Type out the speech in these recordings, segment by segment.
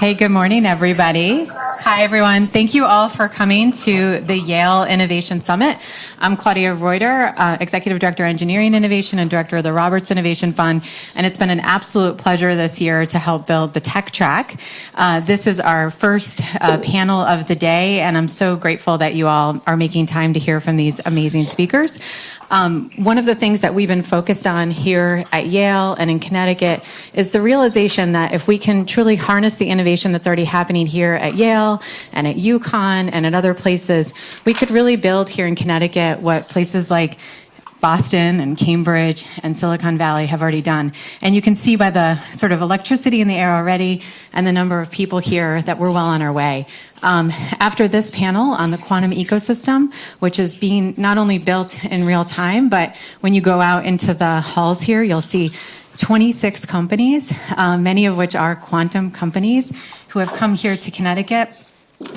Hey, good morning, everybody. Hi, everyone. Thank you all for coming to the Yale Innovation Summit. I'm Claudia Reuter, Executive Director, Engineering Innovation and Director of the Roberts Innovation Fund, and it's been an absolute pleasure this year to help build the tech track. This is our first panel of the day, and I'm so grateful that you all are making time to hear from these amazing speakers. One of the things that we've been focused on here at Yale and in Connecticut is the realization that if we can truly harness the innovation that's already happening here at Yale and at UConn and at other places, we could really build here in Connecticut what places like Boston and Cambridge and Silicon Valley have already done. And you can see by the sort of electricity in the air already and the number of people here that we're well on our way. After this panel on the quantum ecosystem, which is being not only built in real time, but when you go out into the halls here, you'll see 26 companies, many of which are quantum companies, who have come here to Connecticut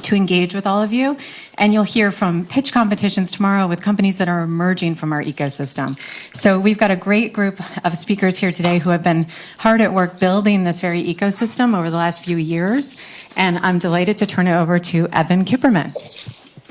to engage with all of you. And you'll hear from pitch competitions tomorrow with companies that are emerging from our ecosystem. So we've got a great group of speakers here today who have been hard at work building this very ecosystem over the last few years. And I'm delighted to turn it over to Evan Kipperman.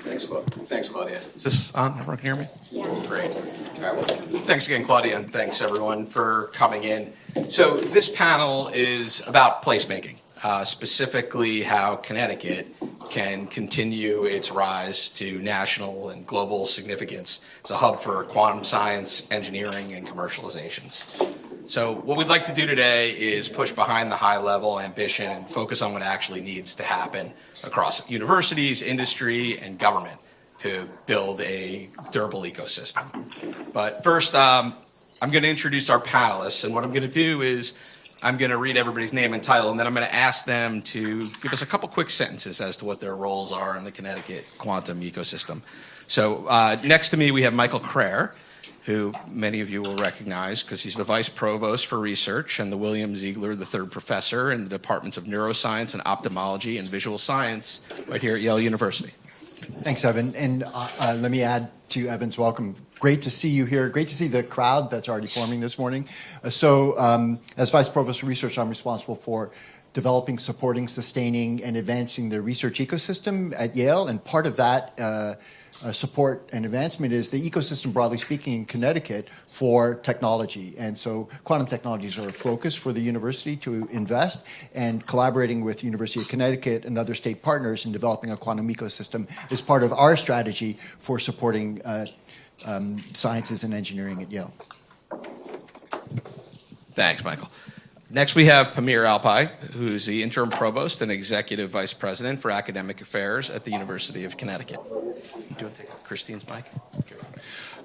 Thanks, Claudia. Is this on? Everyone can hear me? Yeah. Great. All right, well, thanks again, Claudia, and thanks everyone for coming in. So this panel is about placemaking. Specifically how Connecticut can continue its rise to national and global significance as a hub for quantum science, engineering, and commercializations. So what we'd like to do today is push behind the high-level ambition and focus on what actually needs to happen across universities, industry, and government to build a durable ecosystem. But first, I'm going to introduce our panelists, and what I'm going to do is I'm going to read everybody's name and title, and then I'm going to ask them to give us a couple quick sentences as to what their roles are in the Connecticut quantum ecosystem. So next to me, we have Michael Crair, who many of you will recognize because he's the Vice Provost for Research and the William Ziegler III Professor in the Departments of Neuroscience and Ophthalmology and Visual Science right here at Yale University. Thanks, Evan. And let me add to Evan's welcome. Great to see you here. Great to see the crowd that's already forming this morning. As Vice Provost for Research, I'm responsible for developing, supporting, sustaining, and advancing the research ecosystem at Yale. And part of that support and advancement is the ecosystem, broadly speaking, in Connecticut for technology. And so quantum technologies are a focus for the university to invest, and collaborating with University of Connecticut and other state partners in developing a quantum ecosystem is part of our strategy for supporting sciences and engineering at Yale. Thanks, Michael. Next, we have Pamir Alpai, who's the Interim Provost and Executive Vice President for Academic Affairs at the University of Connecticut. Do you want to take Christine's mic? Okay.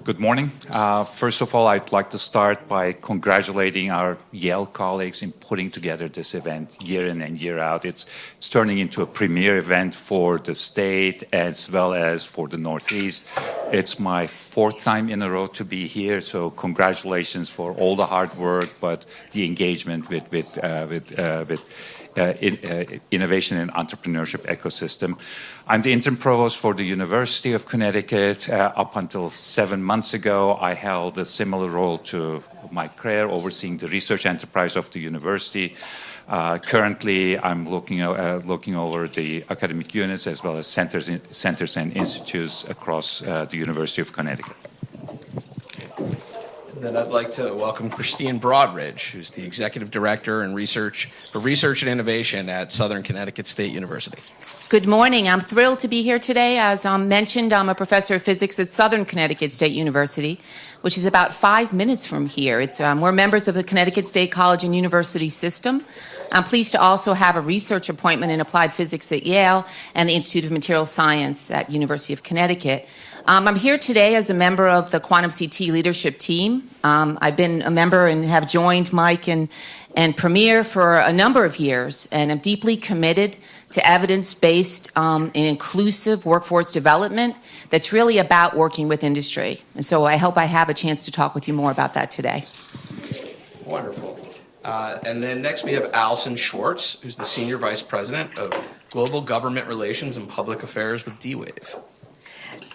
Good morning. First of all, I'd like to start by congratulating our Yale colleagues in putting together this event year in and year out. It's turning into a premier event for the state as well as for the Northeast. It's my fourth time in a row to be here, so congratulations for all the hard work, but the engagement with innovation and entrepreneurship ecosystem. I'm the interim provost for the University of Connecticut. Up until 7 months ago, I held a similar role to Mike Crair, overseeing the research enterprise of the university. Currently, I'm looking over the academic units as well as centers and institutes across the University of Connecticut. Then I'd like to welcome Christine Broadridge, who's the Executive Director for Research and Innovation at Southern Connecticut State University. Good morning. I'm thrilled to be here today. As mentioned, I'm a professor of physics at Southern Connecticut State University, which is about 5 minutes from here. We're members of the Connecticut State College and University system. I'm pleased to also have a research appointment in applied physics at Yale and the Institute of Material Science at University of Connecticut. I'm here today as a member of the Quantum CT leadership team. I've been a member and have joined Mike and Pamir for a number of years, and I'm deeply committed to evidence-based and inclusive workforce development that's really about working with industry. And so I hope I have a chance to talk with you more about that today. Wonderful. And then next we have Allison Schwartz, who's the Senior Vice President of Global Government Relations and Public Affairs with D-Wave.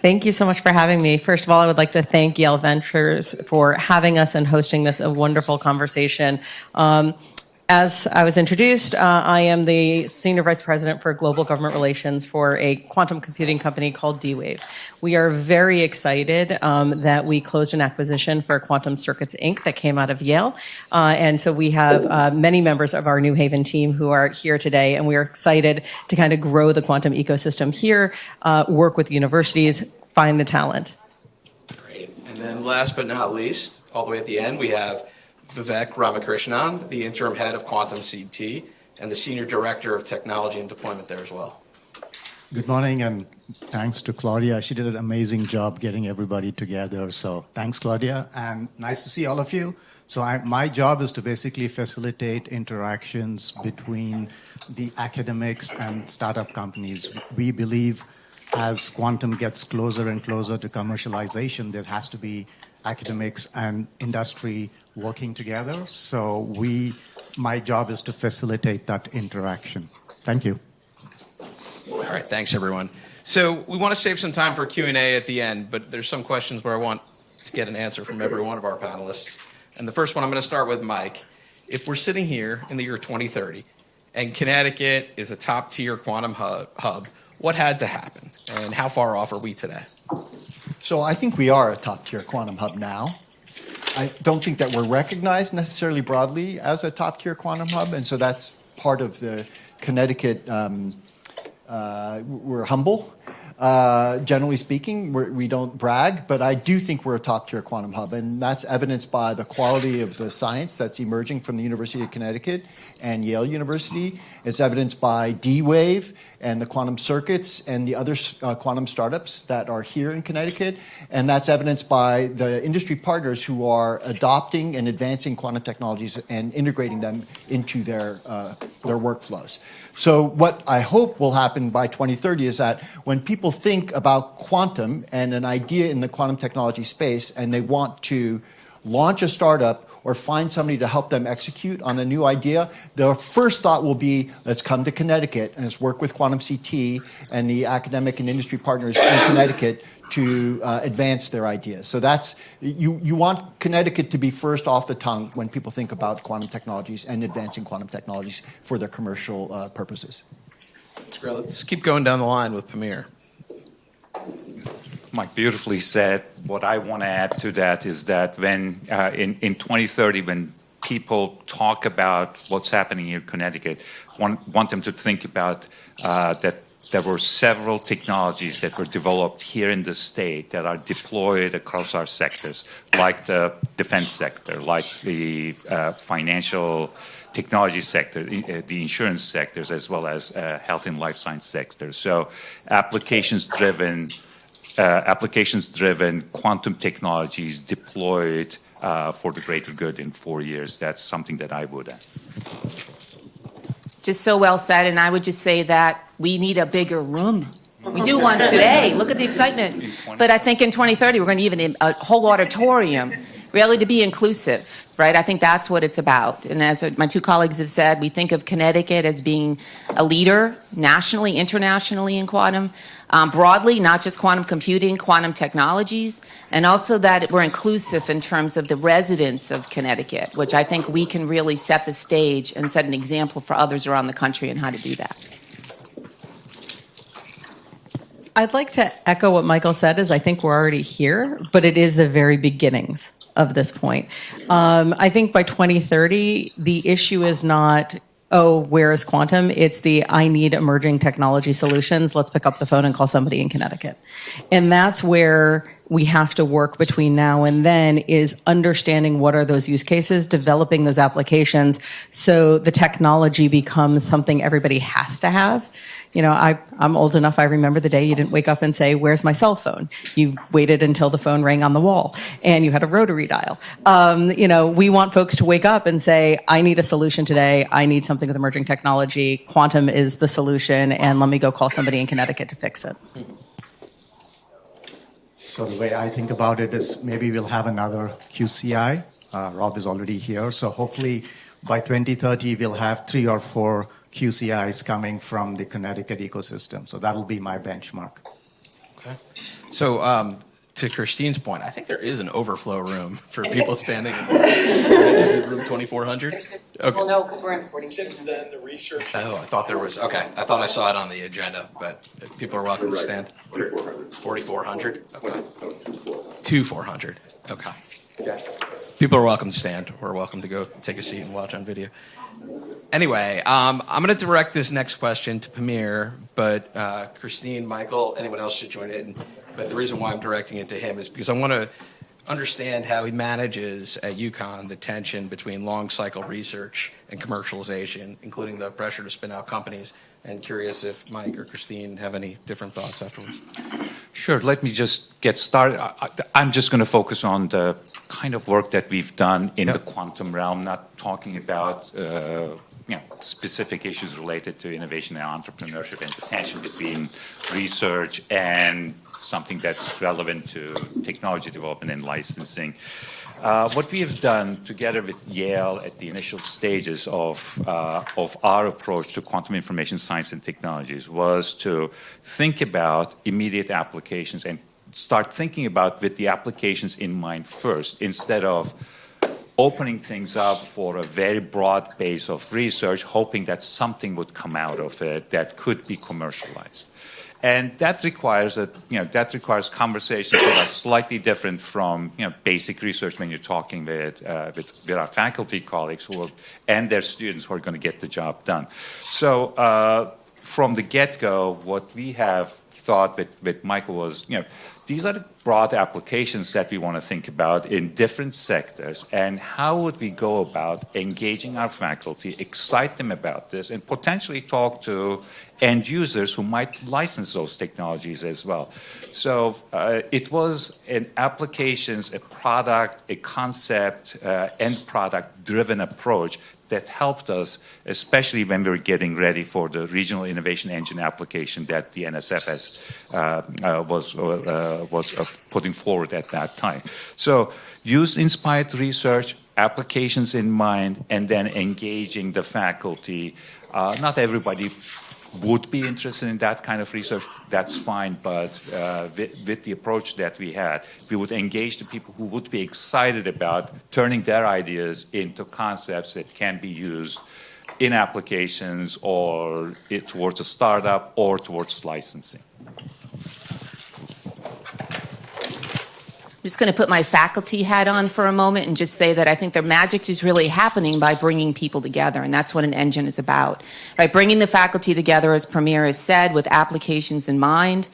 Thank you so much for having me. First of all, I would like to thank Yale Ventures for having us and hosting this a wonderful conversation. As I was introduced, I am the Senior Vice President for Global Government Relations for a quantum computing company called D-Wave. We are very excited that we closed an acquisition for Quantum Circuits, Inc. that came out of Yale. And so we have many members of our New Haven team who are here today, and we are excited to kind of grow the quantum ecosystem here, work with universities, find the talent. Great. And then last but not least, all the way at the end, we have Vivek Ramakrishnan, the interim head of Quantum CT and the Senior Director of Technology and Deployment there as well. Good morning, and thanks to Claudia. She did an amazing job getting everybody together. So thanks, Claudia, and nice to see all of you. So my job is to basically facilitate interactions between the academics and startup companies. We believe as quantum gets closer and closer to commercialization, there has to be academics and industry working together. So my job is to facilitate that interaction. Thank you. All right, thanks everyone. So we want to save some time for Q&A at the end, but there's some questions where I want to get an answer from every one of our panelists. And the first one, I'm going to start with Mike. If we're sitting here in the year 2030 and Connecticut is a top-tier quantum hub, what had to happen? And how far off are we today? So I think we are a top-tier quantum hub now. I don't think that we're recognized necessarily broadly as a top-tier quantum hub, and so that's part of the Connecticut. We're humble. Generally speaking, we don't brag, but I do think we're a top-tier quantum hub, and that's evidenced by the quality of the science that's emerging from the University of Connecticut and Yale University. It's evidenced by D-Wave and the quantum circuits and the other quantum startups that are here in Connecticut, and that's evidenced by the industry partners who are adopting and advancing quantum technologies and integrating them into their workflows. So what I hope will happen by 2030 is that when people think about quantum and an idea in the quantum technology space and they want to launch a startup or find somebody to help them execute on a new idea, their first thought will be, let's come to Connecticut and let's work with Quantum CT and the academic and industry partners in Connecticut to advance their ideas. So that's, you want Connecticut to be first off the tongue when people think about quantum technologies and advancing quantum technologies for their commercial purposes. That's great. Let's keep going down the line with Pamir. Mike beautifully said. What I want to add to that is that when in 2030, when people talk about what's happening in Connecticut, want them to think about that there were several technologies that were developed here in the state that are deployed across our sectors, like the defense sector, like the financial technology sector, the insurance sectors, as well as health and life science sectors. So applications-driven quantum technologies deployed for the greater good in 4 years. That's something that I would add. Just so well said, and I would just say that we need a bigger room. We do one today. Look at the excitement. But I think in 2030, we're going to need a whole auditorium, really, to be inclusive, right? I think that's what it's about. And as my two colleagues have said, we think of Connecticut as being a leader nationally, internationally in quantum, broadly, not just quantum computing, quantum technologies, and also that we're inclusive in terms of the residents of Connecticut, which I think we can really set the stage and set an example for others around the country on how to do that. I'd like to echo what Michael said, is I think we're already here, but it is the very beginnings of this point. I think by 2030, the issue is not, oh, where is quantum? It's I need emerging technology solutions. Let's pick up the phone and call somebody in Connecticut. And that's where we have to work between now and then, is understanding what are those use cases, developing those applications so the technology becomes something everybody has to have. You know, I'm old enough, I remember the day you didn't wake up and say, where's my cell phone? You waited until the phone rang on the wall and you had a rotary dial. You know, we want folks to wake up and say, I need a solution today. I need something with emerging technology. Quantum is the solution, and let me go call somebody in Connecticut to fix it. So the way I think about it is maybe we'll have another QCI. Rob is already here. So hopefully by 2030, we'll have 3 or 4 QCIs coming from the Connecticut ecosystem. So that'll be my benchmark. Okay. So to Christine's point, I think there is an overflow room for people standing. Is it room 2400? Okay. Well, no, because we're in 40. Since then, the research. Oh, I thought there was. Okay, I thought I saw it on the agenda, but people are welcome to stand. 4,400. Okay. 2,400. Okay. People are welcome to stand. We're welcome to go take a seat and watch on video. Anyway, I'm going to direct this next question to Pamir, but Christine, Michael, anyone else should join in. But the reason why I'm directing it to him is because I want to understand how he manages at UConn the tension between long cycle research and commercialization, including the pressure to spin out companies. And curious if Mike or Christine have any different thoughts afterwards. Sure. Let me just get started. I'm just going to focus on the kind of work that we've done in the quantum realm, not talking about specific issues related to innovation and entrepreneurship and the tension between research and something that's relevant to technology development and licensing. What we have done together with Yale at the initial stages of our approach to quantum information science and technologies was to think about immediate applications and start thinking about with the applications in mind first, instead of opening things up for a very broad base of research, hoping that something would come out of it that could be commercialized. And that requires conversations that are slightly different from basic research when you're talking with our faculty colleagues and their students who are going to get the job done. So from the get-go, what we have thought with Michael was, these are the broad applications that we want to think about in different sectors, and how would we go about engaging our faculty, excite them about this, and potentially talk to end users who might license those technologies as well. So it was an applications, a product, a concept, end product-driven approach that helped us, especially when we were getting ready for the Regional Innovation Engine application that the NSF was putting forward at that time. So use inspired research, applications in mind, and then engaging the faculty. Not everybody would be interested in that kind of research, that's fine, but with the approach that we had, we would engage the people who would be excited about turning their ideas into concepts that can be used in applications or towards a startup or towards licensing. I'm just going to put my faculty hat on for a moment and just say that I think the magic is really happening by bringing people together, and that's what an engine is about. Right? Bringing the faculty together, as Pamir has said, with applications in mind.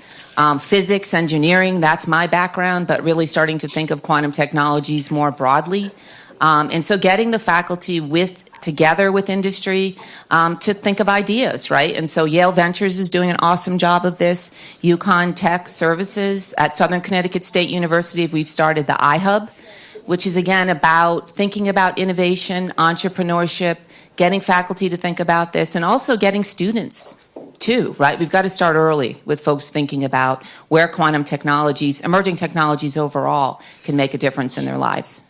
Physics, engineering, that's my background, but really starting to think of quantum technologies more broadly. And so getting the faculty together with industry to think of ideas, right? And so Yale Ventures is doing an awesome job of this. UConn Tech Services at Southern Connecticut State University, we've started the iHub, which is again about thinking about innovation, entrepreneurship, getting faculty to think about this, and also getting students too, right? We've got to start early with folks thinking about where quantum technologies, emerging technologies overall, can make a difference in their lives.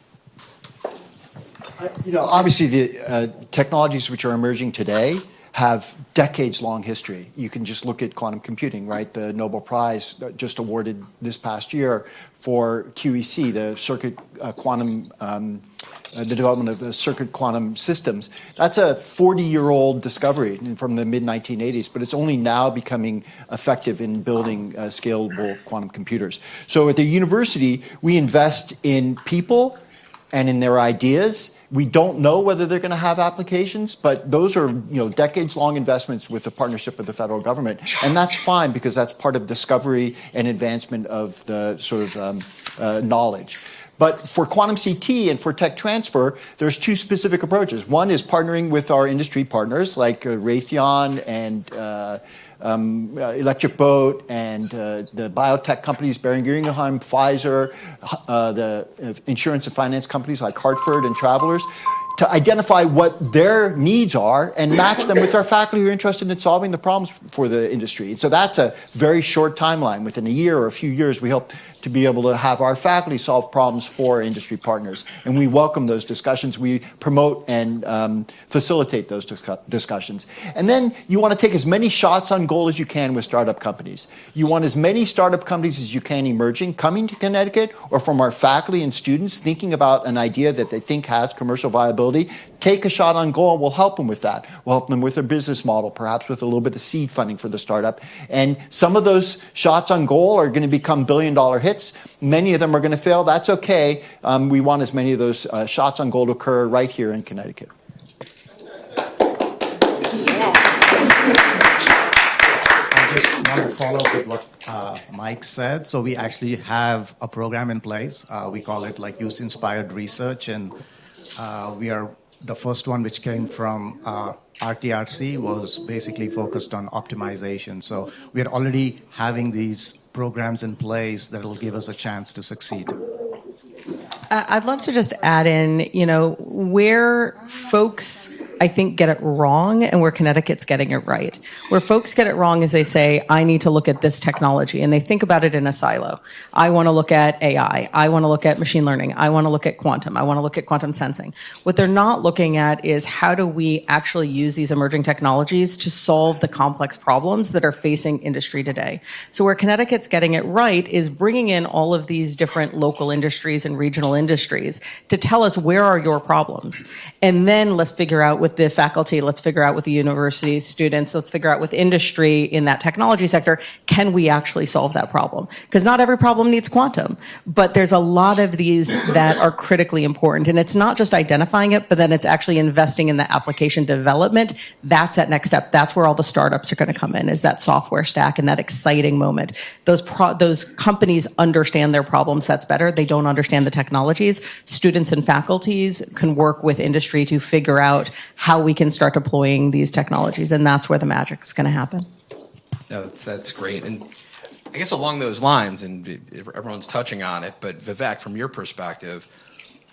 Obviously the technologies which are emerging today have decades-long history. You can just look at quantum computing, right? The Nobel Prize just awarded this past year for QEC, the circuit quantum, the development of the circuit quantum systems. That's a 40-year-old discovery from the mid-1980s, but it's only now becoming effective in building scalable quantum computers. So at the university, we invest in people and in their ideas. We don't know whether they're going to have applications, but those are decades-long investments with the partnership with the federal government, and that's fine because that's part of discovery and advancement of the sort of knowledge. But for quantum CT and for tech transfer, there's two specific approaches. One is partnering with our industry partners like Raytheon and Electric Boat and the biotech companies, Boehringer Ingelheim, Pfizer, the insurance and finance companies like Hartford and Travelers, to identify what their needs are and match them with our faculty who are interested in solving the problems for the industry. So that's a very short timeline. Within a year or a few years, we hope to be able to have our faculty solve problems for industry partners. And we welcome those discussions. We promote and facilitate those discussions. And then you want to take as many shots on goal as you can with startup companies. You want as many startup companies as you can emerging, coming to Connecticut, or from our faculty and students thinking about an idea that they think has commercial viability. Take a shot on goal, and we'll help them with that. We'll help them with their business model, perhaps with a little bit of seed funding for the startup. And some of those shots on goal are going to become billion-dollar hits. Many of them are going to fail. That's okay. We want as many of those shots on goal to occur right here in Connecticut. I just want to follow up with what Mike said. So we actually have a program in place. We call it like Youth-Inspired Research, and we are the first one which came from RTRC was basically focused on optimization. So we are already having these programs in place that will give us a chance to succeed. I'd love to just add in, where folks, I think, get it wrong and where Connecticut's getting it right. Where folks get it wrong is they say, I need to look at this technology, and they think about it in a silo. I want to look at AI. I want to look at machine learning. I want to look at quantum. I want to look at quantum sensing. What they're not looking at is how do we actually use these emerging technologies to solve the complex problems that are facing industry today. So where Connecticut's getting it right is bringing in all of these different local industries and regional industries to tell us where are your problems. And then let's figure out with the faculty, let's figure out with the university students, let's figure out with industry in that technology sector, can we actually solve that problem? Because not every problem needs quantum, but there's a lot of these that are critically important. And it's not just identifying it, but then it's actually investing in the application development. That's that next step. That's where all the startups are going to come in, is that software stack and that exciting moment. Those companies understand their problem sets better. They don't understand the technologies. Students and faculties can work with industry to figure out how we can start deploying these technologies, and that's where the magic's going to happen. No, that's great. And I guess along those lines, and everyone's touching on it, but Vivek, from your perspective,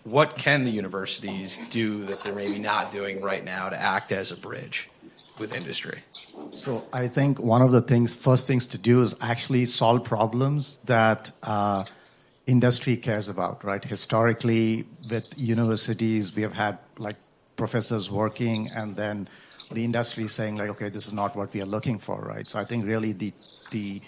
what can the universities do that they're maybe not doing right now to act as a bridge with industry? So I think one of the first things to do is actually solve problems that industry cares about, right? Historically, with universities, we have had like professors working and then the industry saying like, okay, this is not what we are looking for, right? So I think really the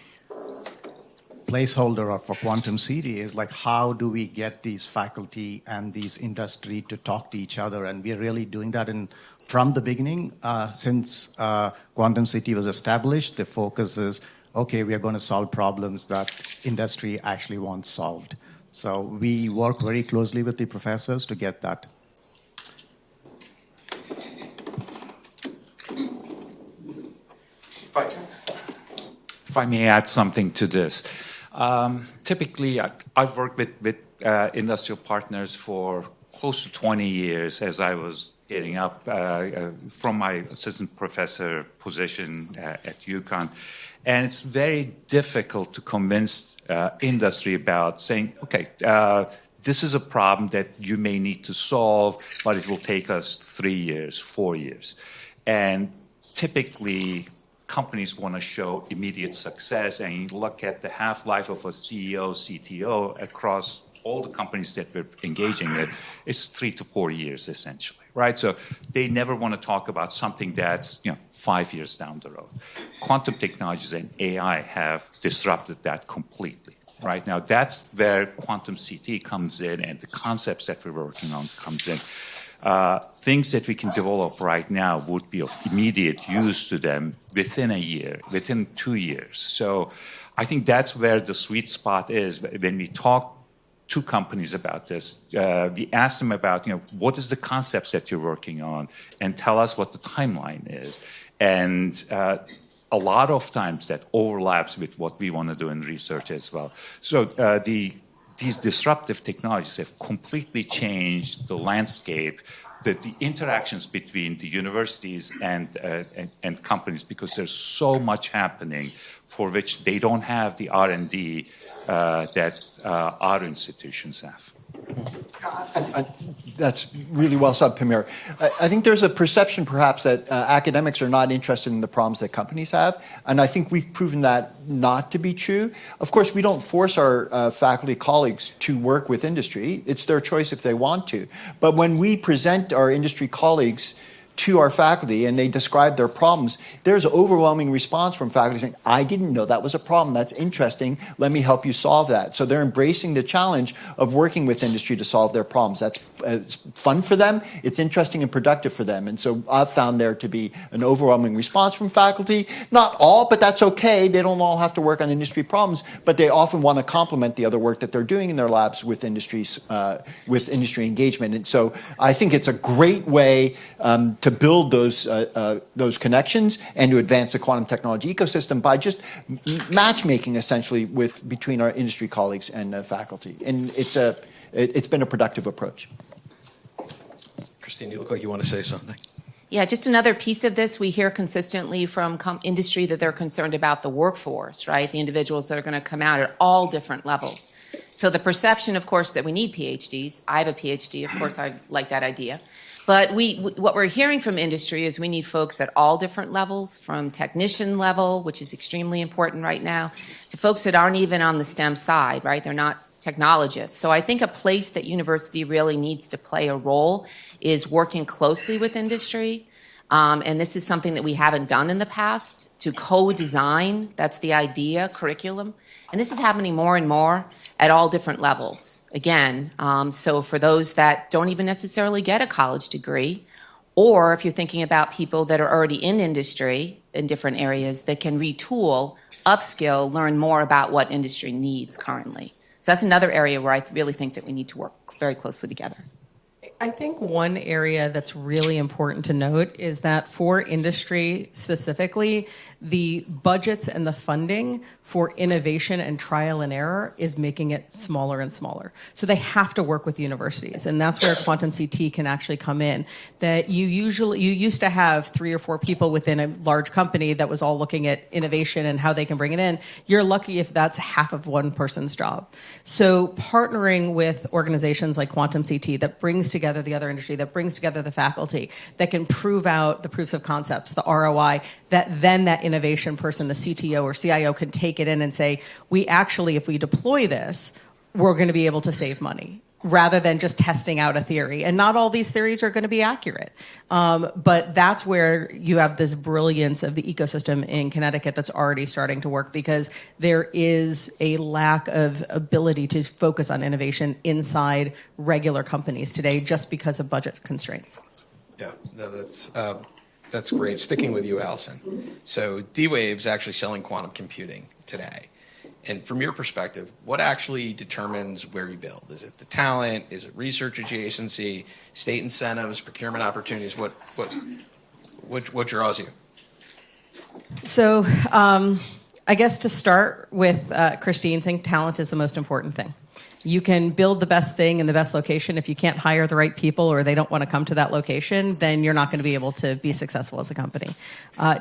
placeholder for Quantum City is like, how do we get these faculty and these industry to talk to each other? And we are really doing that from the beginning. Since Quantum City was established, the focus is, okay, we are going to solve problems that industry actually wants solved. So we work very closely with the professors to get that. If I may add something to this. Typically, I've worked with industrial partners for close to 20 years as I was getting up from my assistant professor position at UConn. And it's very difficult to convince industry about saying, okay, this is a problem that you may need to solve, but it will take us 3 years, 4 years. And typically, companies want to show immediate success, and you look at the half-life of a CEO, CTO across all the companies that we're engaging with, it's 3 to 4 years essentially, right? So they never want to talk about something that's 5 years down the road. Quantum technologies and AI have disrupted that completely. Right now, that's where Quantum CT comes in, and the concepts that we're working on comes in. Things that we can develop right now would be of immediate use to them within a year, within 2 years. So I think that's where the sweet spot is. When we talk to companies about this, we ask them about, what is the concepts that you're working on, and tell us what the timeline is. And a lot of times that overlaps with what we want to do in research as well. So these disruptive technologies have completely changed the landscape, the interactions between the universities and companies, because there's so much happening for which they don't have the R&D that our institutions have. That's really well said, Pamir. I think there's a perception perhaps that academics are not interested in the problems that companies have, and I think we've proven that not to be true. Of course, we don't force our faculty colleagues to work with industry. It's their choice if they want to. But when we present our industry colleagues to our faculty and they describe their problems, there's overwhelming response from faculty saying, I didn't know that was a problem. That's interesting. Let me help you solve that. So they're embracing the challenge of working with industry to solve their problems. That's it's fun for them. It's interesting and productive for them. And so I've found there to be an overwhelming response from faculty. Not all, but that's okay. They don't all have to work on industry problems, but they often want to complement the other work that they're doing in their labs with industry engagement. And so I think it's a great way to build those connections and to advance the quantum technology ecosystem by just matchmaking essentially between our industry colleagues and faculty. And it's been a productive approach. Christine, you look like you want to say something. Yeah, just another piece of this. We hear consistently from industry that they're concerned about the workforce, right? The individuals that are going to come out at all different levels. So the perception, of course, that we need PhDs. I have a PhD. Of course, I like that idea. But what we're hearing from industry is we need folks at all different levels, from technician level, which is extremely important right now, to folks that aren't even on the STEM side, right? They're not technologists. So I think a place that university really needs to play a role is working closely with industry. And this is something that we haven't done in the past, to co-design, that's the idea, curriculum. And this is happening more and more at all different levels. Again, so for those that don't even necessarily get a college degree, or if you're thinking about people that are already in industry in different areas that can retool, upskill, learn more about what industry needs currently. So that's another area where I really think that we need to work very closely together. I think one area that's really important to note is that for industry specifically, the budgets and the funding for innovation and trial and error is making it smaller and smaller. So they have to work with universities, and that's where Quantum CT can actually come in. That you used to have 3 or 4 people within a large company that was all looking at innovation and how they can bring it in. You're lucky if that's half of one person's job. So partnering with organizations like Quantum CT that brings together the other industry, that brings together the faculty, that can prove out the proofs of concepts, the ROI, that then that innovation person, the CTO or CIO, can take it in and say, we actually, if we deploy this, we're going to be able to save money, rather than just testing out a theory. And not all these theories are going to be accurate. But that's where you have this brilliance of the ecosystem in Connecticut that's already starting to work, because there is a lack of ability to focus on innovation inside regular companies today just because of budget constraints. Yeah, no, that's great. Sticking with you, Allison. So D-Wave's actually selling quantum computing today. And from your perspective, what actually determines where you build? Is it the talent? Is it research adjacency, state incentives, procurement opportunities? What draws you? So I guess to start with, Christine, I think talent is the most important thing. You can build the best thing in the best location. If you can't hire the right people or they don't want to come to that location, then you're not going to be able to be successful as a company.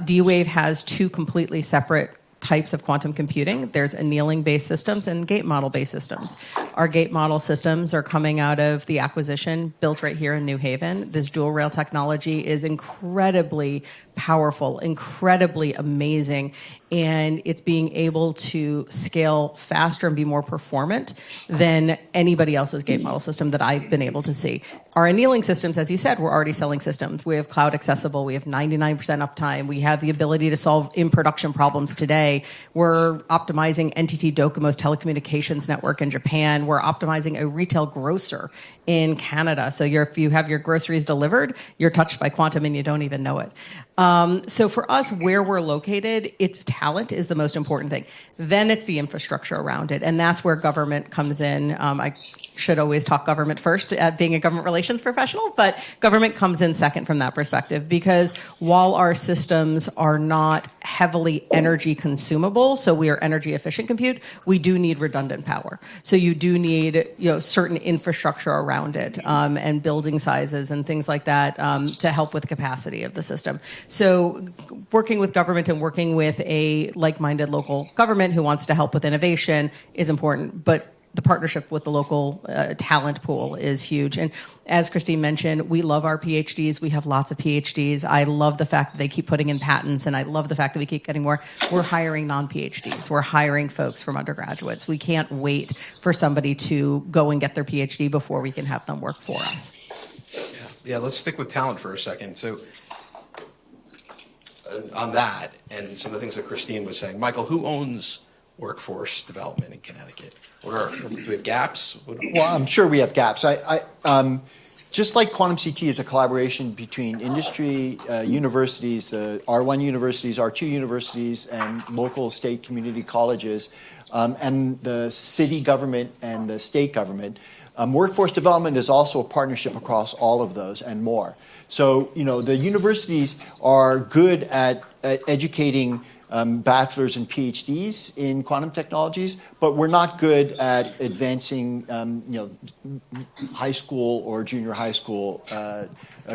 D-Wave has 2 completely separate types of quantum computing. There's annealing-based systems and gate model-based systems. Our gate model systems are coming out of the acquisition built right here in New Haven. This dual rail technology is incredibly powerful, incredibly amazing, and it's being able to scale faster and be more performant than anybody else's gate model system that I've been able to see. Our annealing systems, as you said, we're already selling systems. We have cloud accessible. We have 99% uptime. We have the ability to solve in production problems today. We're optimizing NTT Docomo's telecommunications network in Japan. We're optimizing a retail grocer in Canada. So if you have your groceries delivered, you're touched by quantum and you don't even know it. So for us, where we're located, it's talent is the most important thing. Then it's the infrastructure around it. And that's where government comes in. I should always talk government first, being a government relations professional, but government comes in second from that perspective, because while our systems are not heavily energy consumable, so we are energy efficient compute, we do need redundant power. So you do need certain infrastructure around it, and building sizes and things like that, to help with the capacity of the system. So working with government and working with a like-minded local government who wants to help with innovation is important, but the partnership with the local talent pool is huge. And as Christine mentioned, we love our PhDs. We have lots of PhDs. I love the fact that they keep putting in patents, and I love the fact that we keep getting more. We're hiring non-PhDs. We're hiring folks from undergraduates. We can't wait for somebody to go and get their PhD before we can have them work for us. Yeah, let's stick with talent for a second. So on that and some of the things that Christine was saying, Michael, who owns workforce development in Connecticut? Do we have gaps? Well, I'm sure we have gaps. Just like Quantum CT is a collaboration between industry, universities, R1 universities, R2 universities, and local state community colleges, and the city government and the state government. Workforce development is also a partnership across all of those and more. So, the universities are good at educating bachelors and PhDs in quantum technologies, but we're not good at advancing, high school or junior high school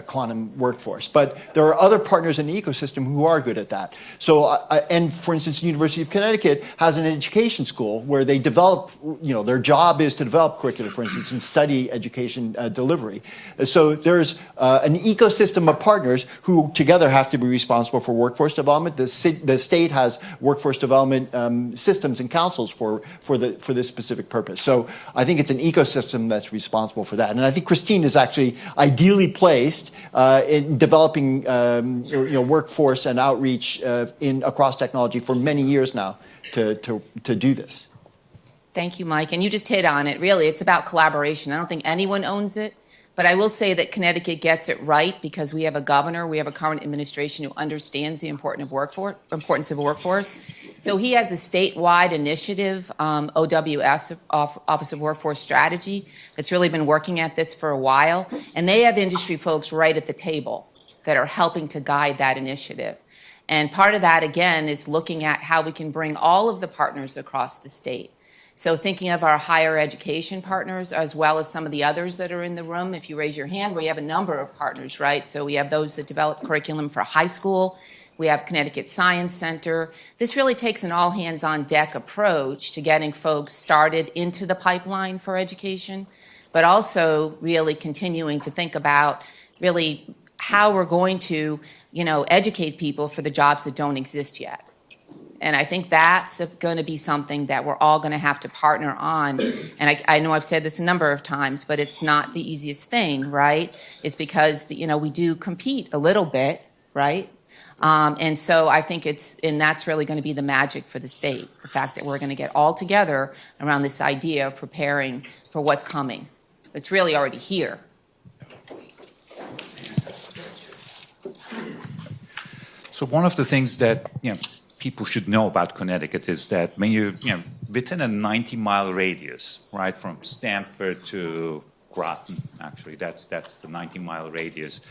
quantum workforce. But there are other partners in the ecosystem who are good at that. So, and for instance, the University of Connecticut has an education school where they develop, their job is to develop curricula, for instance, and study education delivery. So there's an ecosystem of partners who together have to be responsible for workforce development. The state has workforce development systems and councils for this specific purpose. So I think it's an ecosystem that's responsible for that. And I think Christine is actually ideally placed in developing workforce and outreach across technology for many years now to do this. Thank you, Mike. And you just hit on it. Really, it's about collaboration. I don't think anyone owns it. But I will say that Connecticut gets it right because we have a governor, we have a current administration who understands the importance of workforce. So he has a statewide initiative, OWS, Office of Workforce Strategy, that's really been working at this for a while. And they have industry folks right at the table that are helping to guide that initiative. And part of that, again, is looking at how we can bring all of the partners across the state. So thinking of our higher education partners as well as some of the others that are in the room, if you raise your hand, we have a number of partners, right? So we have those that develop curriculum for high school. We have Connecticut Science Center. This really takes an all-hands-on-deck approach to getting folks started into the pipeline for education, but also really continuing to think about really how we're going to, educate people for the jobs that don't exist yet. And I think that's going to be something that we're all going to have to partner on. And I know I've said this a number of times, but it's not the easiest thing, right? It's because, we do compete a little bit, right? And so I think that's really going to be the magic for the state, the fact that we're going to get all together around this idea of preparing for what's coming. It's really already here. So one of the things that, people should know about Connecticut is that when within a 90-mile radius, right, from Stamford to Groton, actually, that's the 90-mile radius,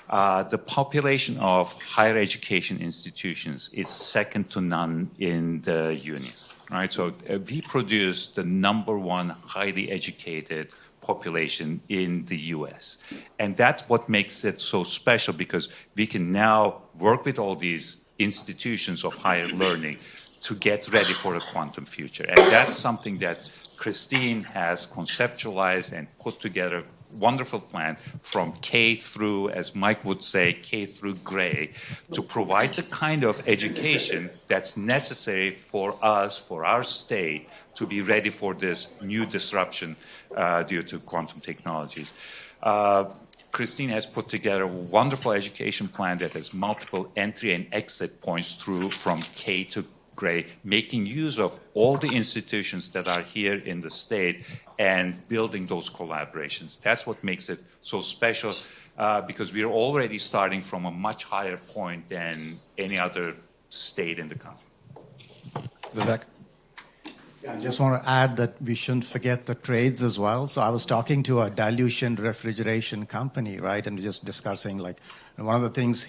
the population of higher education institutions is second to none in the union, right? So we produce the number one highly educated population in the U.S. And that's what makes it so special because we can now work with all these institutions of higher learning to get ready for a quantum future. And that's something that Christine has conceptualized and put together a wonderful plan from K through, as Mike would say, K through gray, to provide the kind of education that's necessary for us, for our state, to be ready for this new disruption due to quantum technologies. Christine has put together a wonderful education plan that has multiple entry and exit points through from K to gray, making use of all the institutions that are here in the state and building those collaborations. That's what makes it so special because we are already starting from a much higher point than any other state in the country. Vivek? I just want to add that we shouldn't forget the trades as well. So I was talking to a dilution refrigeration company, right, and just discussing and one of the things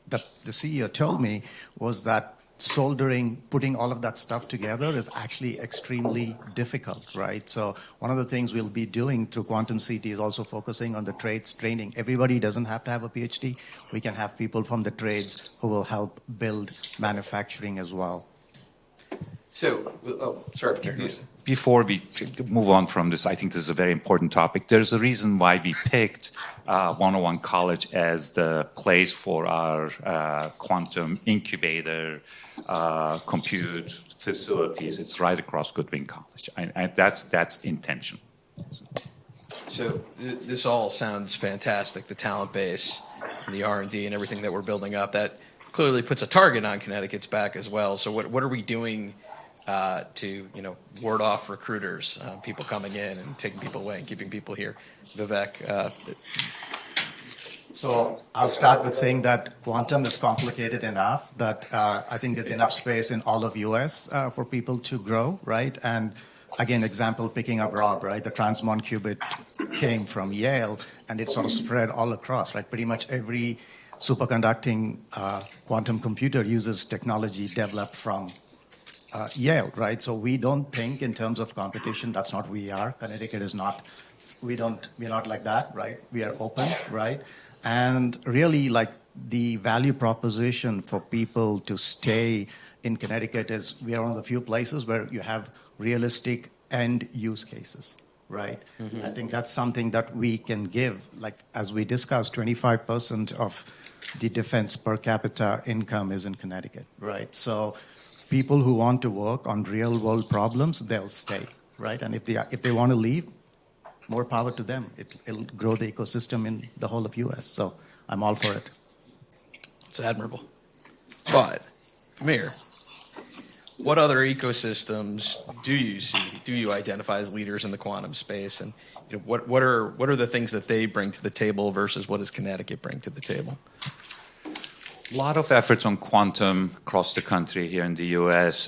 that the CEO told me was that soldering, putting all of that stuff together is actually extremely difficult, right? So one of the things we'll be doing through Quantum CT is also focusing on the trades training. Everybody doesn't have to have a PhD. We can have people from the trades who will help build manufacturing as well. So, sorry, Peter. before we move on from this, I think this is a very important topic. There's a reason why we picked 101 College as the place for our quantum incubator compute facilities. It's right across Goodwin College. And that's intentional. So this all sounds fantastic, the talent base and the R&D and everything that we're building up. That clearly puts a target on Connecticut's back as well. So what are we doing to ward off recruiters, people coming in and taking people away and keeping people here? Vivek? So I'll start with saying that quantum is complicated enough that I think there's enough space in all of US for people to grow, right? And again, example, picking up Rob, right? The transmon qubit came from Yale, and it sort of spread all across, right? Pretty much every superconducting quantum computer uses technology developed from Yale, right? So we don't think in terms of competition. That's not who we are. Connecticut is not. We're not like that, right? We are open, right? And really, like, the value proposition for people to stay in Connecticut is we are one of the few places where you have realistic end use cases, right? Mm-hmm. I think that's something that we can give. Like, as we discussed, 25% of the defense per capita income is in Connecticut, right? So people who want to work on real world problems, they'll stay, right? And if they want to leave, more power to them. It'll grow the ecosystem in the whole of US. So I'm all for it. It's admirable. But, Amir, what other ecosystems do you see? Do you identify as leaders in the quantum space? And what are the things that they bring to the table versus what does Connecticut bring to the table? A lot of efforts on quantum across the country here in the U.S.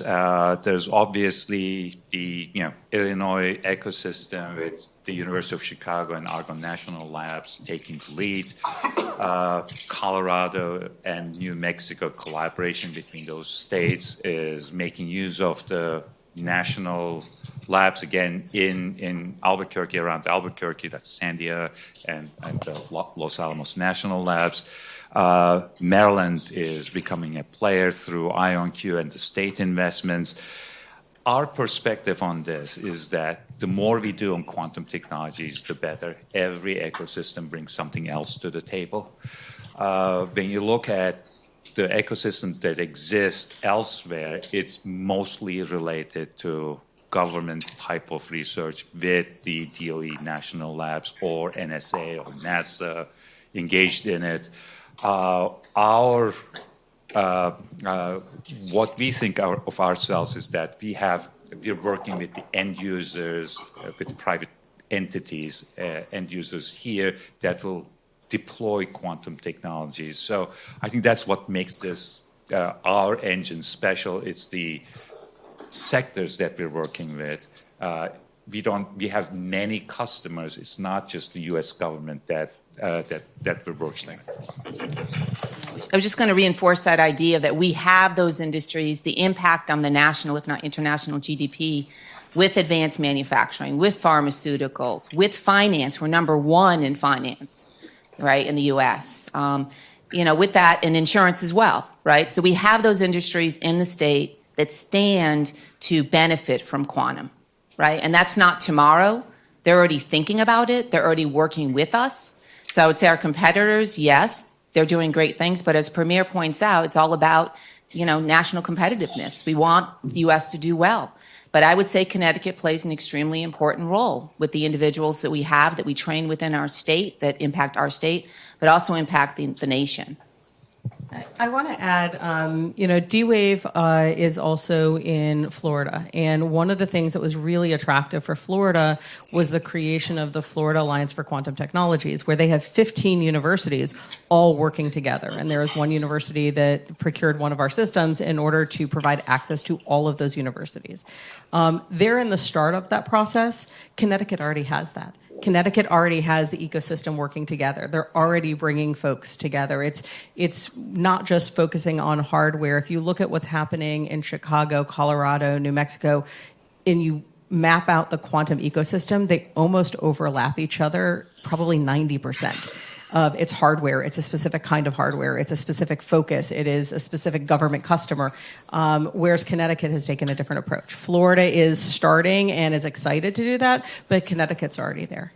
There's obviously the Illinois ecosystem with the University of Chicago and Argonne National Labs taking the lead. Colorado and New Mexico collaboration between those states is making use of the national labs again in Albuquerque, around Albuquerque. That's Sandia and the Los Alamos National Labs. Maryland is becoming a player through IonQ and the state investments. Our perspective on this is that the more we do on quantum technologies, the better. Every ecosystem brings something else to the table. When you look at the ecosystems that exist elsewhere, it's mostly related to government type of research with the DOE national labs or NSA or NASA engaged in it. What we think of ourselves is that we're working with the end users, with private entities, end users here that will deploy quantum technologies. So I think that's what makes this our engine special. It's the sectors that we're working with. We have many customers. It's not just the U.S. government that we're working with. I was just going to reinforce that idea that we have those industries, the impact on the national, if not international GDP, with advanced manufacturing, with pharmaceuticals, with finance. We're number one in finance, right, in the U.S. With that, and insurance as well, right? So we have those industries in the state that stand to benefit from quantum, right? And that's not tomorrow. They're already thinking about it. They're already working with us. So I would say our competitors, yes, they're doing great things. But as Premier points out, it's all about, national competitiveness. We want the U.S. to do well. But I would say Connecticut plays an extremely important role with the individuals that we have, that we train within our state, that impact our state, but also impact the nation. I want to add, D-Wave is also in Florida. And one of the things that was really attractive for Florida was the creation of the Florida Alliance for Quantum Technologies, where they have 15 universities all working together. And there is one university that procured one of our systems in order to provide access to all of those universities. They're in the start of that process. Connecticut already has that. Connecticut already has the ecosystem working together. They're already bringing folks together. It's not just focusing on hardware. If you look at what's happening in Chicago, Colorado, New Mexico, and you map out the quantum ecosystem, they almost overlap each other, probably 90%. of its hardware. It's a specific kind of hardware. It's a specific focus. It is a specific government customer, whereas Connecticut has taken a different approach. Florida is starting and is excited to do that, but Connecticut's already there.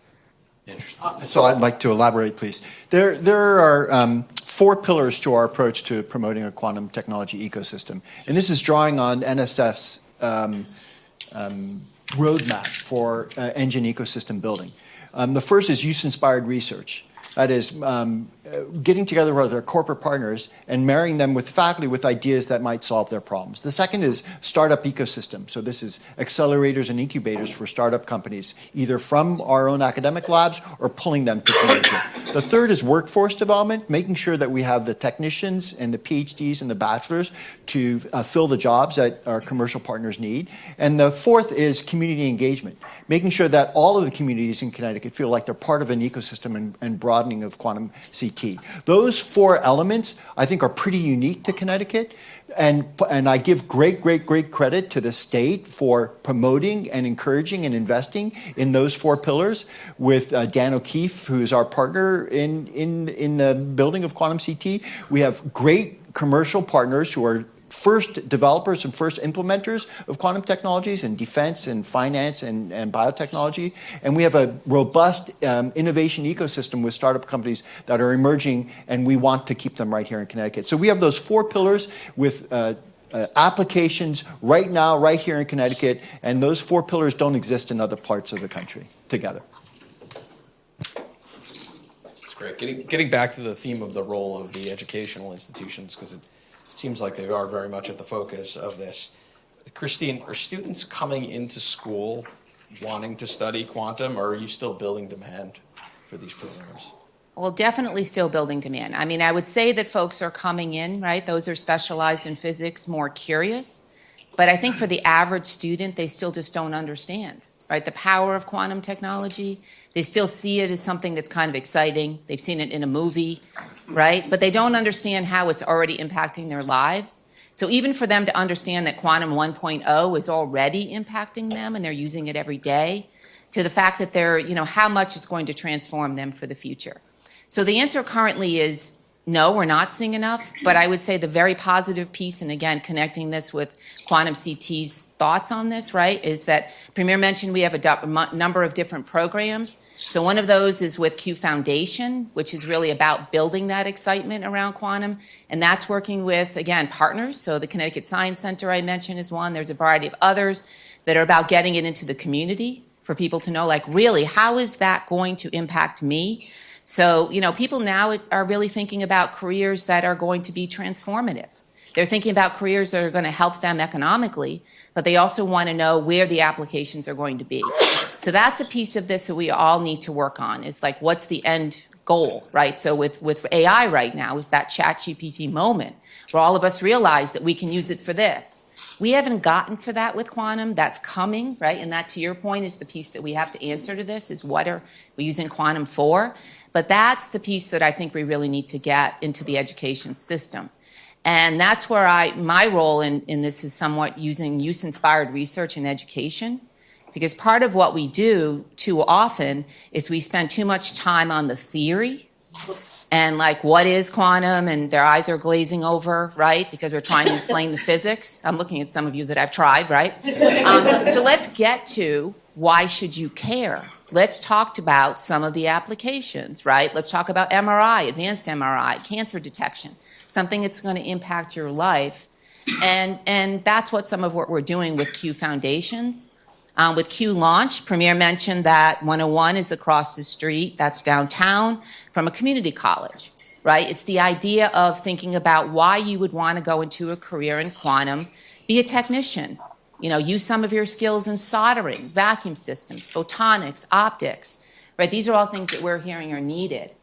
So I'd like to elaborate, please. There are 4 pillars to our approach to promoting a quantum technology ecosystem. And this is drawing on NSF's roadmap for engine ecosystem building. The first is use-inspired research. That is, getting together with our corporate partners and marrying them with faculty with ideas that might solve their problems. The second is startup ecosystem. So this is accelerators and incubators for startup companies, either from our own academic labs or pulling them to Connecticut. The third is workforce development, making sure that we have the technicians and the PhDs and the bachelors to fill the jobs that our commercial partners need. And the fourth is community engagement, making sure that all of the communities in Connecticut feel like they're part of an ecosystem and broadening of quantum CT. Those 4 elements, I think, are pretty unique to Connecticut, and I give great credit to the state for promoting and encouraging and investing in those 4 pillars with Dan O'Keefe, who is our partner in the building of quantum CT. We have great commercial partners who are first developers and first implementers of quantum technologies in defense and finance and biotechnology. And we have a robust innovation ecosystem with startup companies that are emerging, and we want to keep them right here in Connecticut. So we have those 4 pillars with applications right now, right here in Connecticut, and those 4 pillars don't exist in other parts of the country together. That's great. Getting back to the theme of the role of the educational institutions, because it seems like they are very much at the focus of this. Christine, are students coming into school wanting to study quantum, or are you still building demand for these programs? Well, definitely still building demand. I mean, I would say that folks are coming in, right? Those are specialized in physics, more curious. But I think for the average student, they still just don't understand, right? The power of quantum technology. They still see it as something that's kind of exciting. They've seen it in a movie, right? But they don't understand how it's already impacting their lives. So even for them to understand that quantum 1.0 is already impacting them and they're using it every day, to the fact that they're, how much it's going to transform them for the future. So the answer currently is no, we're not seeing enough, but I would say the very positive piece, and again, connecting this with Quantum CT's thoughts on this, right, is that Premier mentioned we have a number of different programs. So one of those is with Q Foundation, which is really about building that excitement around quantum, and that's working with, again, partners. So the Connecticut Science Center I mentioned is one. There's a variety of others that are about getting it into the community for people to know, like, really, how is that going to impact me? So, people now are really thinking about careers that are going to be transformative. They're thinking about careers that are going to help them economically, but they also want to know where the applications are going to be. So that's a piece of this that we all need to work on, is like, what's the end goal, right? So with AI right now is that ChatGPT moment where all of us realize that we can use it for this. We haven't gotten to that with quantum. That's coming, right? And that, to your point, is the piece that we have to answer to this, is what are we using quantum for? But that's the piece that I think we really need to get into the education system. And that's where my role in this is somewhat using use-inspired research in education, because part of what we do too often is we spend too much time on the theory and like, what is quantum? And their eyes are glazing over, right? Because we're trying to explain the physics. I'm looking at some of you that I've tried, right? So let's get to why should you care? Let's talk about some of the applications, right? Let's talk about MRI, advanced MRI, cancer detection, something that's going to impact your life. And that's some of what we're doing with Q Foundations. With Q Launch, Premier mentioned that 101 is across the street, that's downtown, from a community college, right? It's the idea of thinking about why you would want to go into a career in quantum, be a technician, use some of your skills in soldering, vacuum systems, photonics, optics, right? These are all things that we're hearing are needed.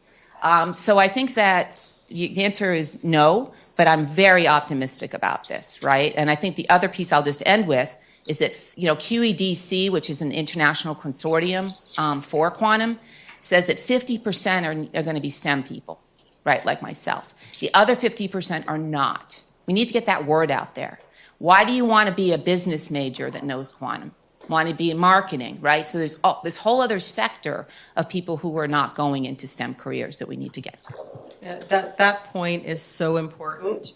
So I think that the answer is no, but I'm very optimistic about this, right? And I think the other piece I'll just end with is that, QEDC, which is an international consortium for quantum, says that 50% are going to be STEM people, right, like myself. The other 50% are not. We need to get that word out there. Why do you want to be a business major that knows quantum? want to be in marketing, right? So there's this whole other sector of people who are not going into STEM careers that we need to get to. Yeah, that point is so important.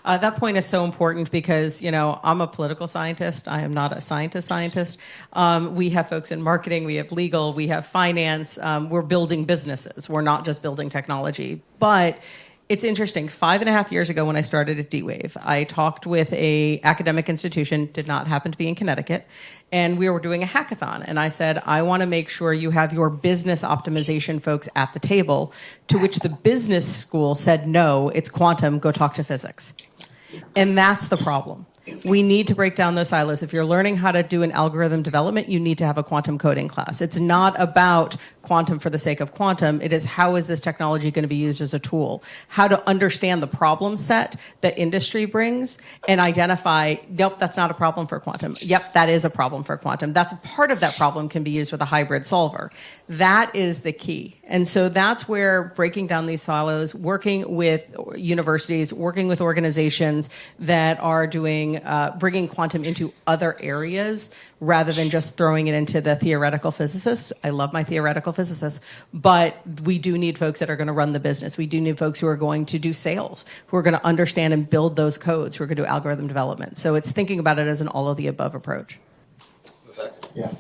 That point is so important because, I'm a political scientist. I am not a scientist. We have folks in marketing, we have legal, we have finance. We're building businesses. We're not just building technology. But it's interesting. 5.5 years ago when I started at D-Wave, I talked with a academic institution, did not happen to be in Connecticut, and we were doing a hackathon. And I said, I want to make sure you have your business optimization folks at the table, to which the business school said, no, it's quantum, go talk to physics. And that's the problem. We need to break down those silos. If you're learning how to do an algorithm development, you need to have a quantum coding class. It's not about quantum for the sake of quantum. It is, how is this technology going to be used as a tool? How to understand the problem set that industry brings and identify, nope, that's not a problem for quantum. Yep, that is a problem for quantum. That's part of that problem can be used with a hybrid solver. That is the key. And so that's where breaking down these silos, working with universities, working with organizations that are doing, bringing quantum into other areas rather than just throwing it into the theoretical physicists. I love my theoretical physicists, but we do need folks that are going to run the business. We do need folks who are going to do sales, who are going to understand and build those codes, who are going to do algorithm development. So it's thinking about it as an all of the above approach. Yeah.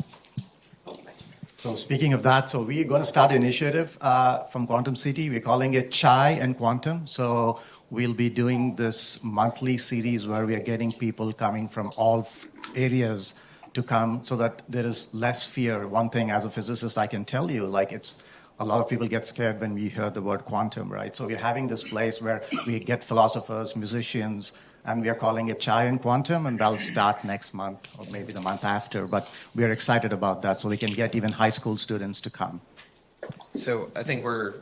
So speaking of that, so we're going to start an initiative from Quantum City. We're calling it Chai and Quantum. So we'll be doing this monthly series where we are getting people coming from all areas to come so that there is less fear. One thing as a physicist I can tell you, a lot of people get scared when we hear the word quantum, right? So we're having this place where we get philosophers, musicians, and we are calling it Chai and Quantum, and that'll start next month or maybe the month after. But we are excited about that, so we can get even high school students to come. So I think we're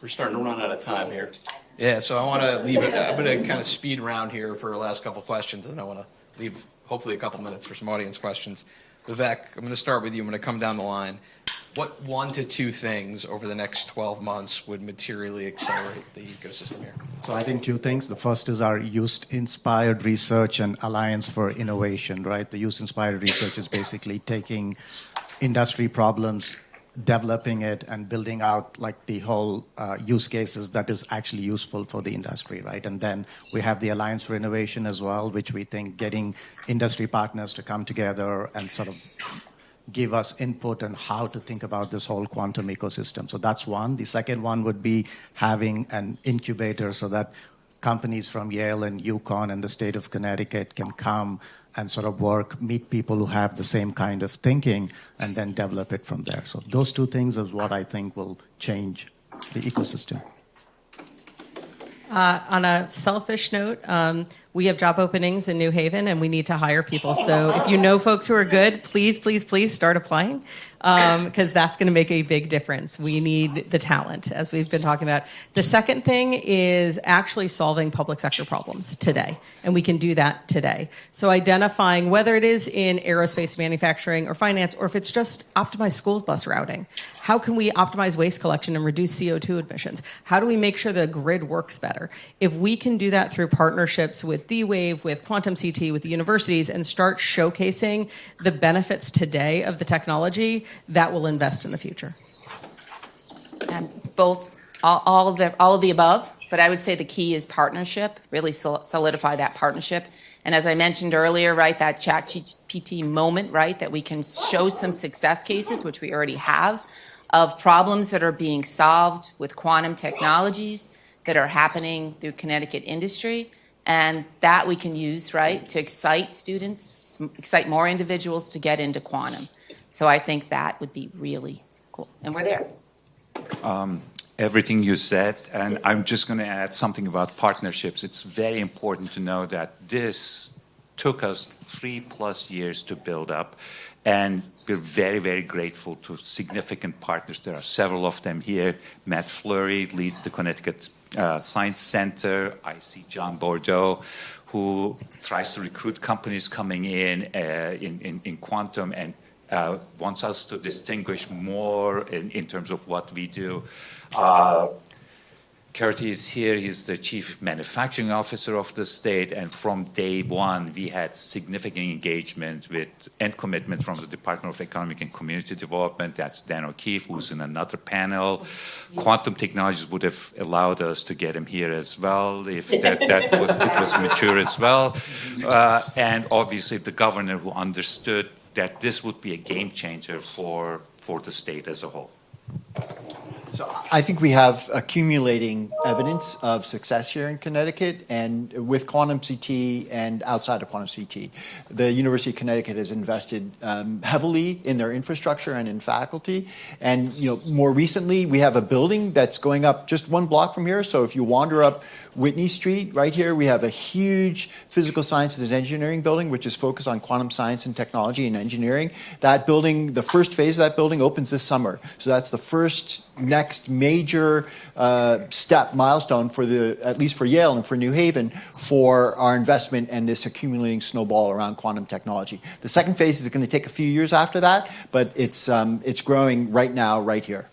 starting to run out of time here. Yeah, so I want to leave it. I'm going to kind of speed around here for the last couple questions, and I want to leave hopefully a couple minutes for some audience questions. Vivek, I'm going to start with you. I'm going to come down the line. What 1 to 2 things over the next 12 months would materially accelerate the ecosystem here? So I think 2 things. The first is our use-inspired research and Alliance for Innovation, right? The use-inspired research is basically taking industry problems, developing it, and building out the whole use cases that is actually useful for the industry, right? And then we have the Alliance for Innovation as well, which we think getting industry partners to come together and sort of give us input on how to think about this whole quantum ecosystem. So that's one. The second one would be having an incubator so that companies from Yale and UConn and the state of Connecticut can come and sort of work, meet people who have the same kind of thinking, and then develop it from there. So those 2 things is what I think will change the ecosystem. On a selfish note, we have job openings in New Haven, and we need to hire people. So if you know folks who are good, please, please, please start applying, because that's going to make a big difference. We need the talent, as we've been talking about. The second thing is actually solving public sector problems today, and we can do that today. So identifying whether it is in aerospace manufacturing or finance, or if it's just optimized school bus routing. How can we optimize waste collection and reduce CO2 emissions? How do we make sure the grid works better? If we can do that through partnerships with D-Wave, with Quantum CT, with the universities, and start showcasing the benefits today of the technology, that will invest in the future. And all of the above, but I would say the key is partnership, really solidify that partnership. And as I mentioned earlier, right, that ChatGPT moment, right, that we can show some success cases, which we already have, of problems that are being solved with quantum technologies that are happening through Connecticut industry, and that we can use, right, to excite students, excite more individuals to get into quantum. So I think that would be really cool. And we're there. Everything you said, and I'm just going to add something about partnerships. It's very important to know that this took us 3+ years to build up, and we're very, very grateful to significant partners. There are several of them here. Matt Fleury leads the Connecticut Science Center. I see John Bordeaux, who tries to recruit companies coming in quantum and wants us to distinguish more in terms of what we do. Curti is here. He's the chief manufacturing officer of the state, and from day one, we had significant engagement with and commitment from the Department of Economic and Community Development. That's Dan O'Keefe, who's in another panel. Quantum technologies would have allowed us to get him here as well if it was mature as well. And obviously, the governor who understood that this would be a game changer for the state as a whole. So I think we have accumulating evidence of success here in Connecticut, and with quantum CT and outside of quantum CT, the University of Connecticut has invested heavily in their infrastructure and in faculty. And more recently, we have a building that's going up just one block from here. So if you wander up Whitney Street, right here, we have a huge physical sciences and engineering building, which is focused on quantum science and technology and engineering. That building, the first phase of that building opens this summer. So that's the first next major milestone for at least for Yale and for New Haven, for our investment and this accumulating snowball around quantum technology. The second phase is going to take a few years after that, but it's growing right now, right here.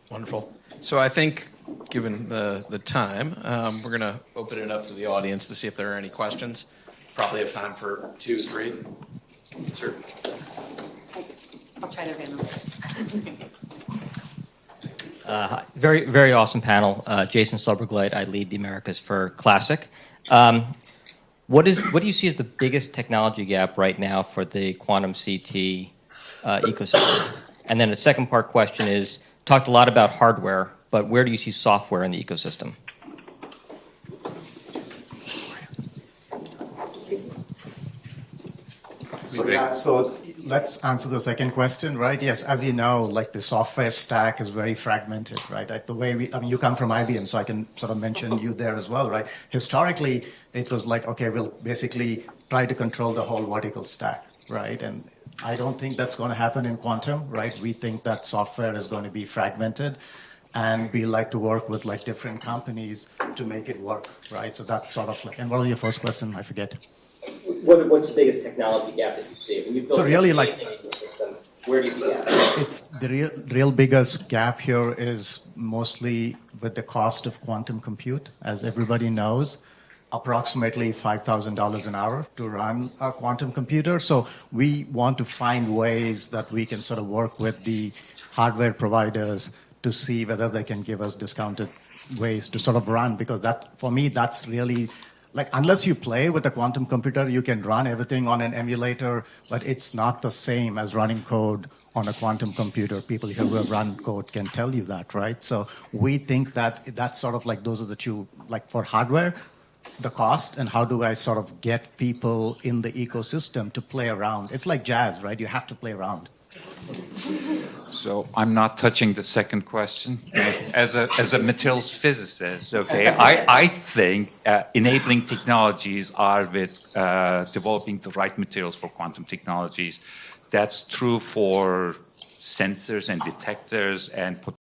Wonderful. So I think, given the time, we're going to open it up to the audience to see if there are any questions. Probably have time for 2, 3. Sir. I'll try to handle it. Hi. Very, very awesome panel. Jason Slubberglide, I lead the Americas for Classic. What do you see as the biggest technology gap right now for the quantum CT ecosystem? And then the second part question is, talked a lot about hardware, but where do you see software in the ecosystem? So let's answer the second question, right? Yes, as you know, like the software stack is very fragmented, right? Like the way you come from IBM, so I can sort of mention you there as well, right? Historically, it was like, okay, we'll basically try to control the whole vertical stack, right? And I don't think that's going to happen in quantum, right? We think that software is going to be fragmented, and we like to work with like different companies to make it work, right? So that's sort of like, and what was your first question? I forget. What's the biggest technology gap that you see? When you build So really, an like, ecosystem, where do you see gaps? it's the real biggest gap here is mostly with the cost of quantum compute. As everybody knows, approximately $5,000 an hour to run a quantum computer. So we want to find ways that we can sort of work with the hardware providers to see whether they can give us discounted ways to sort of run, because that, for me, that's really, like, unless you play with a quantum computer, you can run everything on an emulator, but it's not the same as running code on a quantum computer. People here who have run code can tell you that, right? So we think that that's sort of like, those are the two, like for hardware, the cost, and how do I sort of get people in the ecosystem to play around. It's like jazz, right? You have to play around. So I'm not touching the second question. As a materials physicist, okay, I think enabling technologies are with developing the right materials for quantum technologies. That's true for sensors and detectors and